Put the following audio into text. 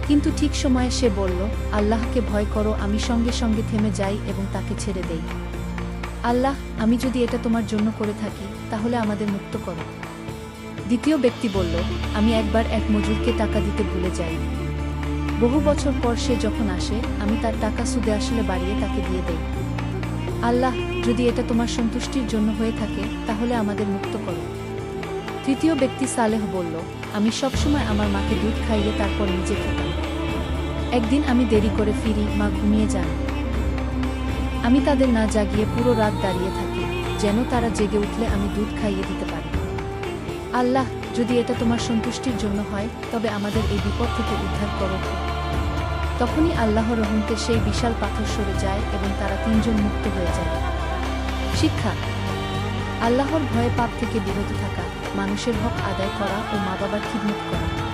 কিন্তু ঠিক সময়ে সে বলল, আল্লাহকে ভয় করো। আমি সঙ্গে সঙ্গে থেমে যাই এবং তাকে ছেড়ে দেই। আল্লাহ, আমি যদি এটা তোমার জন্য করে থাকি, তাহলে আমাদের মুক্ত করো। দ্বিতীয় ব্যক্তি বলল, আমি একবার এক মজুরকে টাকা দিতে ভুলে যাই। বহু বছর পর সে যখন আসে, আমি তার টাকা সুদে আসলে বাড়িয়ে তাকে দিয়ে দেই। আল্লাহ, যদি এটা তোমার সন্তুষ্টির জন্য হয়ে থাকে, তাহলে আমাদের মুক্ত করো। তৃতীয় ব্যক্তি সালেহ বলল, আমি সবসময় আমার মাকে দুধ খাইয়ে তারপর নিজে খেতাম। একদিন আমি দেরি করে ফিরি, মা ঘুমিয়ে যান। আমি তাদের না জাগিয়ে পুরো রাত দাঁড়িয়ে থাকি, যেন তারা জেগে উঠলে আমি দুধ খাইয়ে দিতে পারি। আল্লাহ, যদি এটা তোমার সন্তুষ্টির জন্য হয়, তবে আমাদের এই বিপদ থেকে উদ্ধার করো। তখনই আল্লাহর রহমতে সেই বিশাল পাথর সরে যায় এবং তারা তিনজন মুক্ত হয়ে যায়। শিক্ষা: আল্লাহর ভয়ে পাপ থেকে বিরত থাকা, মানুষের হক আদায় করা ও মা বাবার খিদমত করা।